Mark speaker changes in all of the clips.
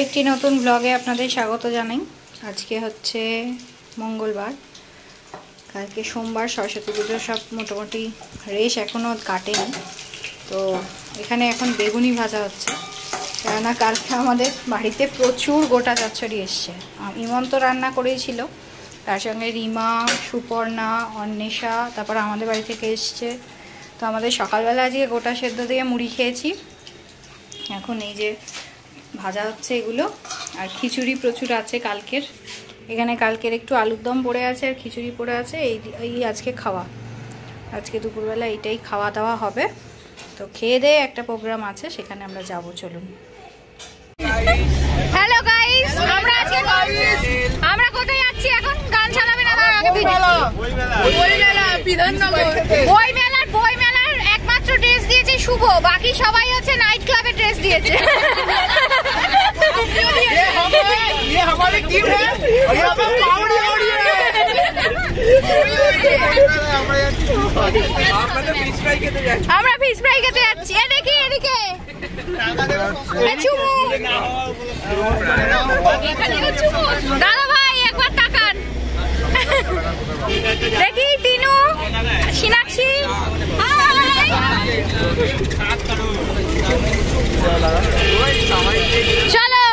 Speaker 1: একটি নতুন ব্লগে আপনাদের স্বাগত জানাই। আজকে হচ্ছে মঙ্গলবার, কালকে সোমবার, সরস্বতী পুজো সব মোটামুটি রেশ এখনও কাটেনি। তো এখানে এখন বেগুনি ভাজা হচ্ছে, কেননা কালকে আমাদের বাড়িতে প্রচুর গোটা চচ্চড়ি এসছে। ইমন্ত রান্না করেছিল, তার সঙ্গে রিমা, সুপর্ণা, অন্বেষা, তারপর আমাদের বাড়ি থেকে এসছে। তো আমাদের সকালবেলা আজকে গোটা সেদ্ধ দিয়ে মুড়ি খেয়েছি। এখন এই যে ভাজা হচ্ছে এগুলো, আর খিচুড়ি প্রচুর আছে কালকের। এখানে কালকের একটু আলুর দম পড়ে আছে আর খিচুড়ি পড়ে আছে। এই আজকে খাওয়া, আজকে দুপুরবেলা এইটাই খাওয়া দাওয়া হবে। তো খেয়ে দিয়ে একটা প্রোগ্রাম আছে, সেখানে আমরা যাব। চলুন। হ্যালো গাইস, আমরা কোথায় যাচ্ছি এখন? গান চালাবে না? বই মেলার একমাত্র ড্রেস দিয়েছে শুভ, বাকি সবাই হচ্ছে নাইট ক্লাবে ড্রেস দিয়েছে। আমরা ফিশ ফ্রাই খেতে যাচ্ছি। এদিকে এদিকে দাদা ভাই একবার তাকান, দেখি টিনু, সিনাক্ষী। চলো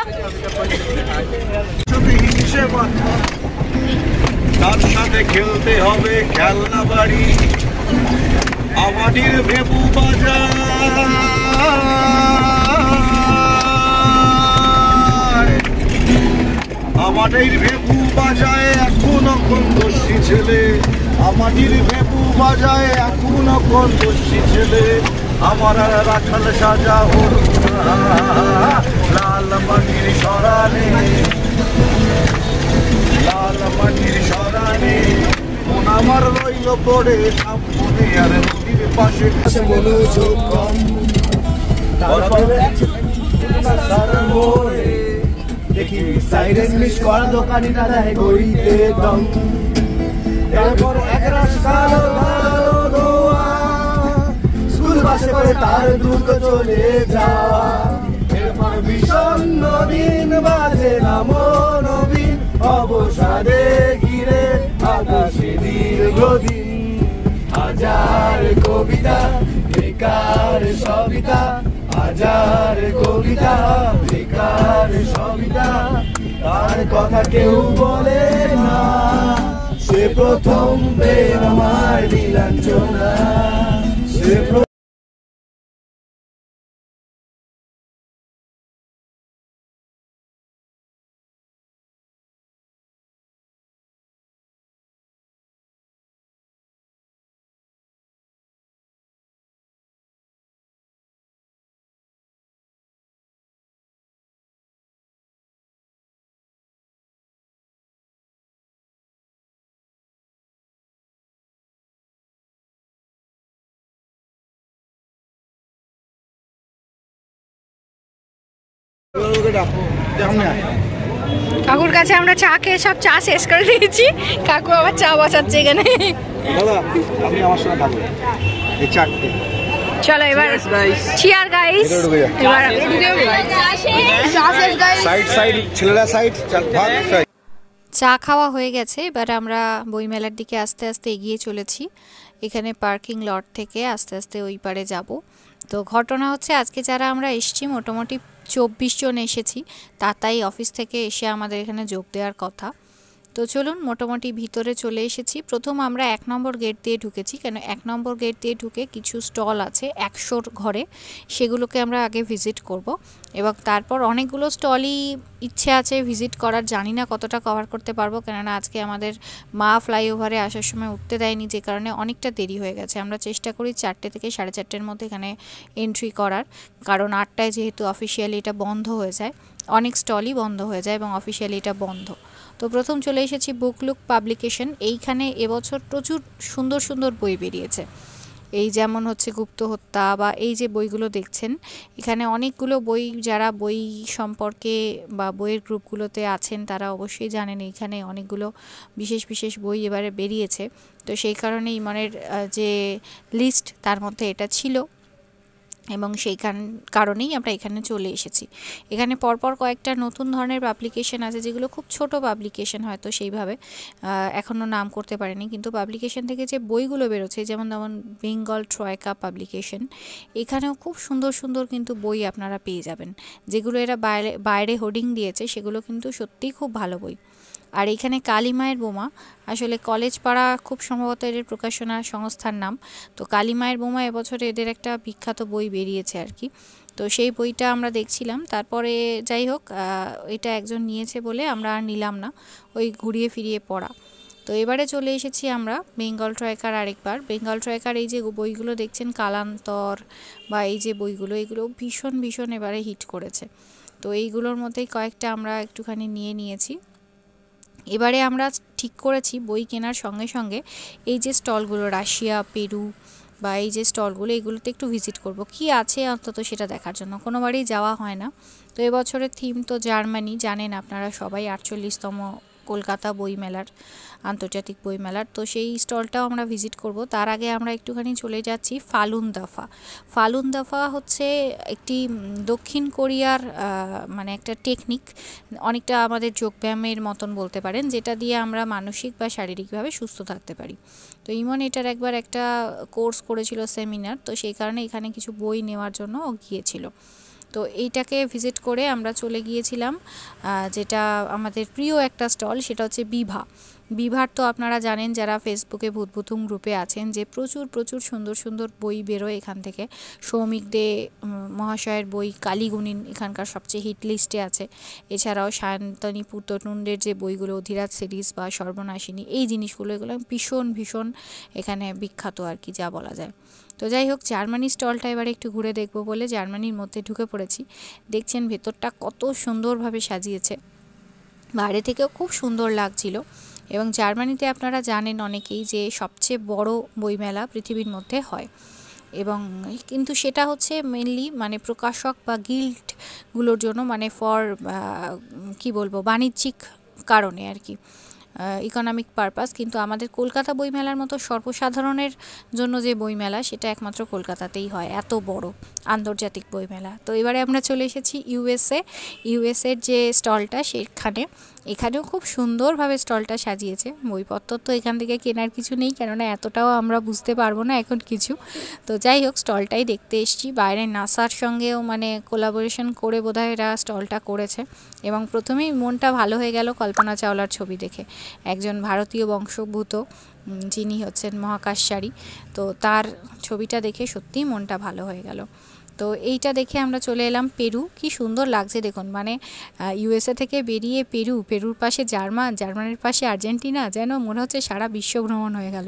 Speaker 2: তার সাথে খেলতে হবে খেলনা বাড়ি, আমাদের ভেবু বাজার, আমাদের ভেবু বাজায় এখনো কোন দোষী ছেলে, আমাদের ভেবু বাজায় এখনো কোন দোষী ছেলে, আমার রাখাল সাজা ওর লাল মাটির সরানে, লাল মাটির সরানে মন আমার রইল পড়ে সামনে আর নদীর পাশে দেখি সাইরেন মিস করা দোকানি দাদা গড়িতে দম, এরপর একরাশ কালো কালো ধোয়া স্কুল বাসে করে তার দ্রুত চলে যাওয়া, এরপর বিষণ্ণ দিন বাজে নামো নবীন অবসাদে ঘিরে আকাশে দীর্ঘদিন, হাজার কবিতা বেকার সবিতা, হাজার কবিতা বেকার সবিতা, তার কথা কেউ বলে না, সে প্রথম প্রেম আমার নীলাঞ্জনা, সে
Speaker 1: কাকুর কাছে আমরা চা খেয়ে সব চা শেষ করে দিয়েছি। কাকু আবার চা বসাচ্ছে এখানে। চলো এবার চিয়ার গাইস। এবার চা খাওয়া হয়ে গেছে, এবার আমরা বইমেলার দিকে আস্তে আস্তে এগিয়ে চলেছি। এখানে পার্কিং লট থেকে আস্তে আস্তে ওই পারে যাব। তো ঘটনা হচ্ছে, আজকে যারা আমরা এসেছি মোটামুটি 24 জন এসেছি, তাই অফিস থেকে এসে আমাদের এখানে যোগ দেওয়ার কথা। তো চলুন, মোটামুটি ভিতরে চলে এসেছি। প্রথম আমরা 1 নম্বর গেট দিয়ে ঢুকেছি, কেন 1 নম্বর গেট দিয়ে ঢুকে কিছু স্টল আছে 100 ঘরে, সেগুলোকে আমরা আগে ভিজিট করব। এবং তারপর অনেকগুলো স্টলই ইচ্ছে আছে ভিজিট করার, জানি না কতটা কভার করতে পারবো, কেননা আজকে আমাদের মা ফ্লাইওভারে আসার সময় উঠতে দেয়নি, যে কারণে অনেকটা দেরি হয়ে গেছে। আমরা চেষ্টা করি 4টে থেকে 4:30-এর মধ্যে এখানে এন্ট্রি করার, কারণ 8টায় যেহেতু অফিসিয়ালি এটা বন্ধ হয়ে যায়, অনেক স্টলই বন্ধ হয়ে যায় এবং অফিসিয়ালি এটা বন্ধ। তো প্রথম চলে এসেছি বুকলুক পাবলিকেশন। এইখানে এবছর প্রচুর সুন্দর সুন্দর বই বেরিয়েছে। এই যেমন হচ্ছে গুপ্ত হত্যা, বা এই যে বইগুলো দেখছেন, এখানে অনেকগুলো বই, যারা বই সম্পর্কে বা বইয়ের গ্রুপগুলোতে আছেন তারা অবশ্যই জানেন এখানে অনেকগুলো বিশেষ বিশেষ বই এবারে বেরিয়েছে। তো সেই কারণে ইমনের যে লিস্ট তার মধ্যে এটা ছিল। এবং কারণেই আমরা এখানে চলে এসেছি। এখানে পরপর কয়েকটা নতুন ধরনের পাবলিকেশন আছে, যেগুলো খুব ছোট পাবলিকেশন, হয়তো সেইভাবে এখনও নাম করতে পারেনি, কিন্তু পাবলিকেশন থেকে যে বইগুলো বেরোচ্ছে, যেমন বেঙ্গল ট্রয়কা পাবলিকেশন, এখানেও খুব সুন্দর সুন্দর কিন্তু বই আপনারা পেয়ে যাবেন। যেগুলো এরা বাইরে হোর্ডিং দিয়েছে, সেগুলো কিন্তু সত্যিই খুব ভালো বই। আর এইখানে কালী মায়ের বোমা, আসলে কলেজ পাড়া খুব সম্ভবত এদের প্রকাশনা সংস্থার নাম। তো কালী মায়ের বোমা এবছরে এদের একটা বিখ্যাত বই বেরিয়েছে আর কি। তো সেই বইটা আমরা দেখছিলাম। তারপরে যাই হোক, এটা একজন নিয়েছে বলে আমরা আর নিলাম না, ওই ঘুরিয়ে ফিরিয়ে পড়া। তো এবারে চলে এসেছি আমরা বেঙ্গল ট্রয়কার আরেকবার। বেঙ্গল ট্রয়কার এই যে বইগুলো দেখছেন, কালান্তর বা এই যে বইগুলো, এগুলো ভীষণ ভীষণ এবারে হিট করেছে। তো এইগুলোর মধ্যেই কয়েকটা আমরা একটুখানি নিয়েছি। এবারে আমরা ঠিক করেছি বই কেনার সঙ্গে সঙ্গে এই যে স্টলগুলো, রাশিয়া, পেরু বা এই যে স্টলগুলো, এগুলোতে একটু ভিজিট করব, কি আছে অন্তত সেটা দেখার জন্য। কোনোবারই যাওয়া হয় না। তো এবছরের থিম তো জার্মানি, জানেন আপনারা সবাই, 48তম কলকাতা বইমেলার, আন্তর্জাতিক বইমেলার। তো সেই স্টলটাও আমরা ভিজিট করব। তার আগে আমরা একটুখানি চলে যাচ্ছি ফালুন দাফা। ফালুন দাফা হচ্ছে একটি দক্ষিণ কোরিয়ার মানে একটা টেকনিক, অনেকটা আমাদের যোগব্যায়ামের মতন বলতে পারেন, যেটা দিয়ে আমরা মানসিক বা শারীরিকভাবে সুস্থ থাকতে পারি। তো ইমন এটার একবার একটা কোর্স করেছিল, সেমিনার, তো সেই কারণে এখানে কিছু বই নেওয়ার জন্য ও গিয়েছিল। তো এইটাকে ভিজিট করে আমরা চলে গিয়েছিলাম যেটা আমাদের প্রিয় একটা স্টল, সেটা হচ্ছে বিভার। তো আপনারা জানেন যারা ফেসবুকে ভূতভুতুম গ্রুপে আছেন, যে প্রচুর প্রচুর সুন্দর সুন্দর বই বেরোয় এখান থেকে। সৌমিক দে মহাশয়ের বই কালীগুণিন এখানকার সবচেয়ে হিট লিস্টে আছে। এছাড়াও সায়ন্তনী পুতটুণ্ডের যে বইগুলো, অধিরাজ সিরিজ বা সর্বনাশিনী, এই জিনিসগুলো, এগুলো ভীষণ ভীষণ এখানে বিখ্যাত আর কি, যা বলা যায়। তো যাই হোক, জার্মানি স্টলটা এবারে একটু ঘুরে দেখব বলে জার্মানির মধ্যে ঢুকে পড়েছি। দেখছেন ভেতরটা কত সুন্দরভাবে সাজিয়েছে, বাইরে থেকেও খুব সুন্দর লাগছিল। এবং জার্মানিতে আপনারা জানেন অনেকেই যে সবচেয়ে বড় বইমেলা পৃথিবীর মধ্যে হয়, এবং কিন্তু সেটা হচ্ছে মেনলি মানে প্রকাশক বা গিল্ডগুলোর জন্য, মানে কি বলবো, বাণিজ্যিক কারণে আর কি, ইকোনমিক পারপাস। কিন্তু আমাদের কলকাতা বইমেলার মতো সর্বসাধারণের জন্য যে বইমেলা, সেটা একমাত্র কলকাতাতেই হয়, এত বড় আন্তর্জাতিক বইমেলা। তো এবারে আমরা চলে এসেছি ইউএসএর যে স্টলটা, এখানেও খুব সুন্দরভাবে স্টলটা সাজিয়েছে। বইপত্র তো এখান থেকে কেনার কিছু নেই, কেননা এতটাও আমরা বুঝতে পারবো না এখন কিছু। তো যাই হোক, স্টলটাই দেখতে এসেছি। বাইরে নাসার সঙ্গেও মানে কোলাবোরেশন করে বোধহয় এরা স্টলটা করেছে। এবং প্রথমেই মনটা ভালো হয়ে গেল কল্পনা চাওলার ছবি দেখে, একজন ভারতীয় বংশোদ্ভূত যিনি হচ্ছেন মহাকাশচারী। তো তার ছবিটা দেখে সত্যিই মনটা ভালো হয়ে গেল। তো এইটা দেখে আমরা চলে এলাম পেরু। কি সুন্দর লাগছে দেখুন, মানে ইউএসএ থেকে বেরিয়ে পেরুর পাশে জার্মানির পাশে আর্জেন্টিনা, যেন মনে হচ্ছে সারা বিশ্ব ভ্রমণ হয়ে গেল।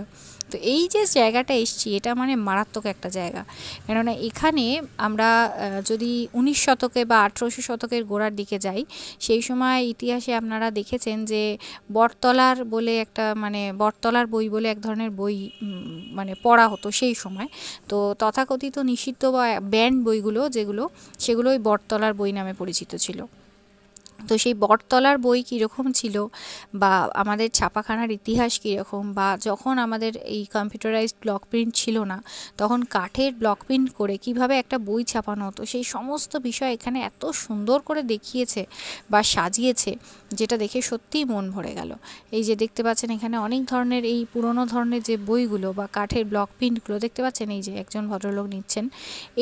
Speaker 1: তো এই যে জায়গাটা এসছি, এটা মানে মারাত্মক একটা জায়গা। কেননা এখানে আমরা যদি 19 শতকে বা 1800 শতকের গোড়ার দিকে যাই, সেই সময় ইতিহাসে আপনারা দেখেছেন যে বটতলার বলে একটা, মানে বটতলার বই বলে এক ধরনের বই মানে পড়া হতো সেই সময়। তো তথাকথিত নিষিদ্ধ বা ব্যান্ড বইগুলো যেগুলো, সেগুলো ওই বটতলার বই নামে পরিচিত ছিল। তো সেই বটতলার বই কীরকম ছিল, বা আমাদের ছাপাখানার ইতিহাস কীরকম, বা যখন আমাদের এই কম্পিউটারাইজড ব্লক প্রিন্ট ছিল না, তখন কাঠের ব্লক প্রিন্ট করে কিভাবে একটা বই ছাপানো হতো, সেই সমস্ত বিষয় এখানে এত সুন্দর করে দেখিয়েছে বা সাজিয়েছে, যেটা দেখে সত্যিই মন ভরে গেল। এই যে দেখতে পাচ্ছেন এখানে অনেক ধরনের এই পুরনো ধরনের যে বইগুলো বা কাঠের ব্লক প্রিন্টগুলো দেখতে পাচ্ছেন, এই যে একজন ভদ্রলোক নিচ্ছেন,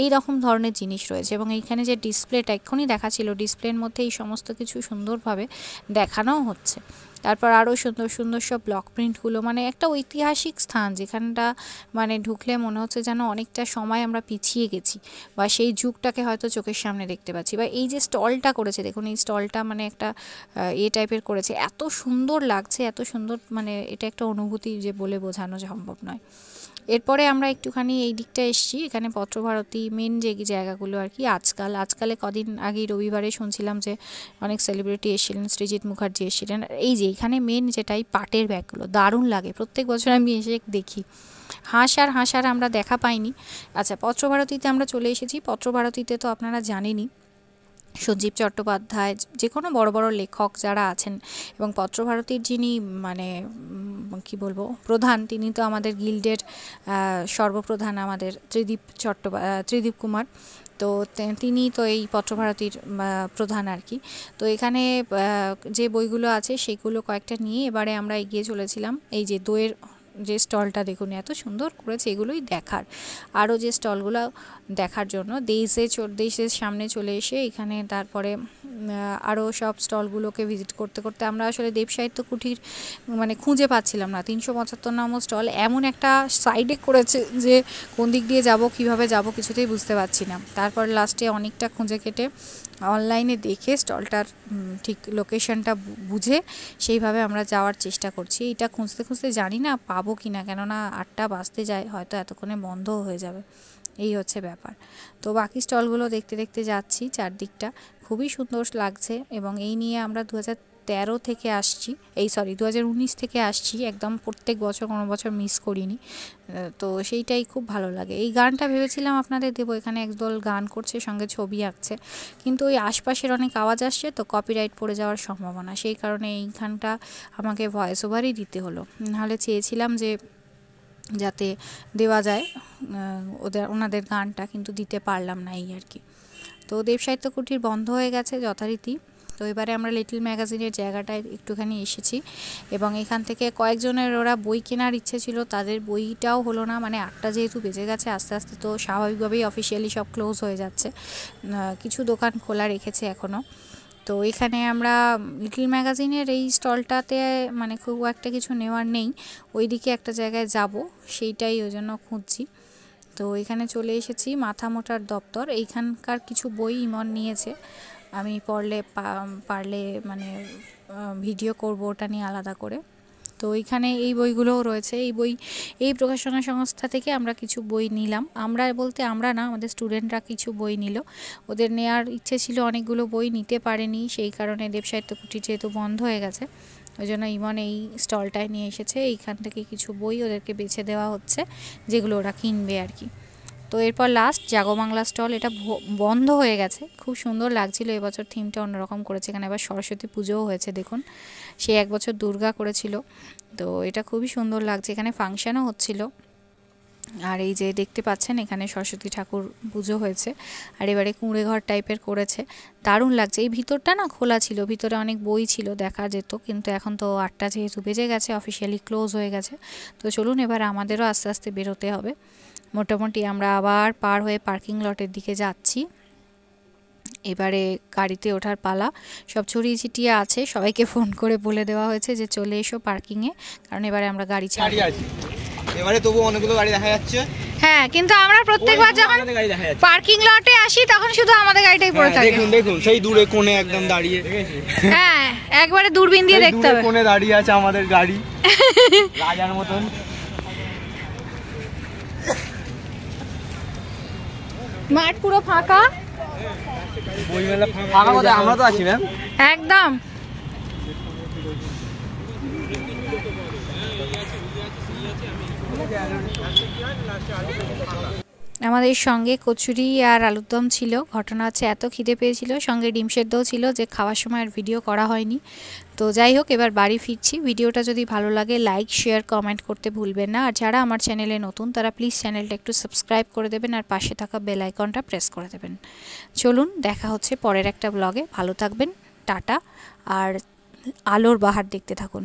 Speaker 1: এই রকম ধরনের জিনিস রয়েছে। এবং এইখানে যে ডিসপ্লেটা এক্ষুনি দেখাচ্ছিল, ডিসপ্লের মধ্যে এই সমস্ত কিছু সুন্দরভাবে দেখানোও হচ্ছে। তারপর আরও সুন্দর সুন্দর সব ব্লক প্রিন্টগুলো, মানে একটা ঐতিহাসিক স্থান, যেখানটা মানে ঢুকলে মনে হচ্ছে যেন অনেকটা সময় আমরা পিছিয়ে গেছি, বা সেই যুগটাকে হয়তো চোখের সামনে দেখতে পাচ্ছি। বা এই যে স্টলটা করেছে দেখুন, এই স্টলটা মানে একটা টাইপের করেছে, এত সুন্দর লাগছে, এত সুন্দর, মানে এটা একটা অনুভূতি যে বলে বোঝানো সম্ভব নয়। এরপরে আমরা একটুখানি এই দিকটা এসেছি, এখানে পত্রভারতী মেন যে জায়গাগুলো আর কি। আজকালে কদিন আগেই রবিবারে শুনছিলাম যে অনেক সেলিব্রিটি এসেছিলেন, সৃজিত মুখার্জি এসেছিলেন। এই যে এখানে মেন যেটাই পাটের ব্যাগগুলো দারুণ লাগে, প্রত্যেক বছর আমি এসে দেখি। হাঁস আর আমরা দেখা পাইনি। আচ্ছা, পত্রভারতীতে আমরা চলে এসেছি। পত্রভারতীতে তো আপনারা জানেনই সঞ্জীব চট্টোপাধ্যায়, যে কোনো বড় বড় লেখক যারা আছেন, এবং পত্রভারতীর যিনি মানে কি বলবো প্রধান, তিনি তো আমাদের গিল্ডের সর্বপ্রধান আমাদের ত্রিদীপ কুমার। তো তিনি তো এই পত্রভারতীর প্রধান আর কি। তো এখানে যে বইগুলো আছে সেগুলো কয়েকটা নিয়ে এবারে আমরা এগিয়ে চলেছিলাম। এই যে দইয়ের যে স্টলটা দেখুন এত সুন্দর করেছে, এগুলোই দেখার, আরও যে স্টলগুলো দেখার জন্য দেশের সামনে চলে এসে এখানে তারপরে আরও সব স্টলগুলোকে ভিজিট করতে করতে আমরা আসলে দেব সাহিত্য কুঠির মানে খুঁজে পাচ্ছিলাম না। 375 নম্বর স্টল এমন একটা সাইডে করেছে যে কোন দিক দিয়ে যাব, কিভাবে যাব কিছুতেই বুঝতে পারছি না। তারপর লাস্টে অনেকটা খুঁজে কেটে অনলাইনে দেখে স্টলটার ঠিক লোকেশনটা বুঝে সেইভাবে আমরা যাওয়ার চেষ্টা করছি। এটা খুঁজতে খুঁজতে জানি না পাবো কি না, কেননা 8টা বাজতে যায়, হয়তো এতক্ষণে বন্ধও হয়ে যাবে, এই হচ্ছে ব্যাপার। তো বাকি স্টলগুলো দেখতে দেখতে যাচ্ছি, চারদিকটা খুবই সুন্দর লাগছে। এবং এই নিয়ে আমরা 2013 থেকে আসছি, 2019 থেকে আসছি, একদম প্রত্যেক বছর, কোনো বছর মিস করিনি। তো সেইটাই খুব ভালো লাগে। এই গানটা ভেবেছিলাম আপনাদের দেবো, এখানে একদল গান করছে, সঙ্গে ছবি আঁকছে, কিন্তু ওই আশপাশের অনেক আওয়াজ আসছে তো কপিরাইট পড়ে যাওয়ার সম্ভাবনা, সেই কারণে এই গানটা আমাকে ভয়েস ওভারই দিতে হলো। নাহলে চেয়েছিলাম যে যাতে দেওয়া যায় ওনাদের গানটা, কিন্তু দিতে পারলাম না, এই আর কি। তো দেব সাহিত্য কুঠির বন্ধ হয়ে গেছে যথারীতি। তো এবারে আমরা লিটল ম্যাগাজিনের জায়গাটায় একটুখানি এসেছি, এবং এখান থেকে কয়েকজনের ওরা বই কেনার ইচ্ছে ছিল, তাদের বইটাও হলো না, মানে 8টা যেহেতু বেজে গেছে আস্তে আস্তে, তো স্বাভাবিকভাবেই অফিসিয়ালি সব ক্লোজ হয়ে যাচ্ছে, কিছু দোকান খোলা রেখেছে এখনও। তো এখানে আমরা লিটল ম্যাগাজিনের এই স্টলটাতে মানে খুব একটা কিছু নেওয়ার নেই, ওইদিকে একটা জায়গায় যাব, সেইটাই ওই জন্য খুঁজছি। তো এখানে চলে এসেছি, মাথা মোটার দপ্তর। এইখানকার কিছু বই ইমন নিয়েছে, আমি পারলে মানে ভিডিও করব ওটা নিয়ে আলাদা করে। তো এইখানে এই বইগুলোও রয়েছে, এই প্রকাশনা সংস্থা থেকে আমরা কিছু বই নিলাম, আমরা বলতে আমরা না, আমাদের স্টুডেন্টরা কিছু বই নিল, ওদের নেওয়ার ইচ্ছে ছিল, অনেকগুলো বই নিতে পারেনি, সেই কারণে দেব সাহিত্য কুঠি যেহেতু বন্ধ হয়ে গেছে, ওই জন্য ইমন এই স্টলটায় নিয়ে এসেছে। এইখান থেকে কিছু বই ওদেরকে বেছে দেওয়া হচ্ছে, যেগুলো ওরা কিনবে আর কি। তো এরপর লাস্ট জাগবাংলা স্টল, এটা বন্ধ হয়ে গেছে, খুব সুন্দর লাগছিল, এবছর থিমটা অন্যরকম করেছে, এখানে আবার সরস্বতী পুজোও হয়েছে দেখুন, সে এক বছর দুর্গা করেছিল, তো এটা খুবই সুন্দর লাগছে, এখানে ফাংশানও হচ্ছিল। আর এই যে দেখতে পাচ্ছেন এখানে সরস্বতী ঠাকুর পুজো হয়েছে, আর এবারে কুঁড়ে ঘর টাইপের করেছে, দারুণ লাগছে। এই ভিতরটা না খোলা ছিল, ভিতরে অনেক বই ছিল, দেখা যেত, কিন্তু এখন তো 8টা যেহেতু বেজে গেছে, অফিসিয়ালি ক্লোজ হয়ে গেছে। তো চলুন এবার আমাদেরও আস্তে আস্তে বেরোতে হবে। মোটামুটি আমরা আবার পার হয়ে পার্কিং লটের দিকে যাচ্ছি, এবারে গাড়িতে ওঠার পালা। সব ছড়িয়ে ছিটিয়ে আছে, সবাইকে ফোন করে বলে দেওয়া হয়েছে যে চলে এসো পার্কিংয়ে, কারণ এবারে আমরা গাড়ি ছাড়ি।
Speaker 3: এবারে তবু অনেকগুলো গাড়ি দেখা যাচ্ছে।
Speaker 1: হ্যাঁ, কিন্তু আমরা প্রত্যেকবার যখন পার্কিং লটে আসি তখন শুধু আমাদের গাড়িটাই পড়ে থাকে।
Speaker 3: দেখুন দেখুন সেই দূরে কোণে একদম দাঁড়িয়ে,
Speaker 1: হ্যাঁ একবারে দূরবীন দিয়ে দেখতে হবে,
Speaker 3: কোণে দাঁড়িয়ে আছে আমাদের গাড়ি রাজার মতন।
Speaker 1: মাঠ পুরো ফাঁকা,
Speaker 3: বইমেলা ফাঁকা, কোথায় আমরা তো আছি ম্যাম
Speaker 1: একদম। আমাদের সঙ্গে কচুরি আর আলুর দম ছিল। ঘটনা হচ্ছে এত খিদে পেয়েছিল, সঙ্গে ডিম সেদ্ধও ছিল যে খাওয়ার সময় আর ভিডিও করা হয়নি। তো যাই হোক, এবার বাড়ি ফিরছি। ভিডিওটা যদি ভালো লাগে লাইক শেয়ার কমেন্ট করতে ভুলবেন না, আর যারা আমার চ্যানেলে নতুন তারা প্লিজ চ্যানেলটা একটু সাবস্ক্রাইব করে দেবেন, আর পাশে থাকা বেল আইকনটা প্রেস করে দেবেন। চলুন দেখা হচ্ছে পরের একটা ব্লগে, ভালো থাকবেন, টাটা, আর আলোর বাহার দেখতে থাকুন।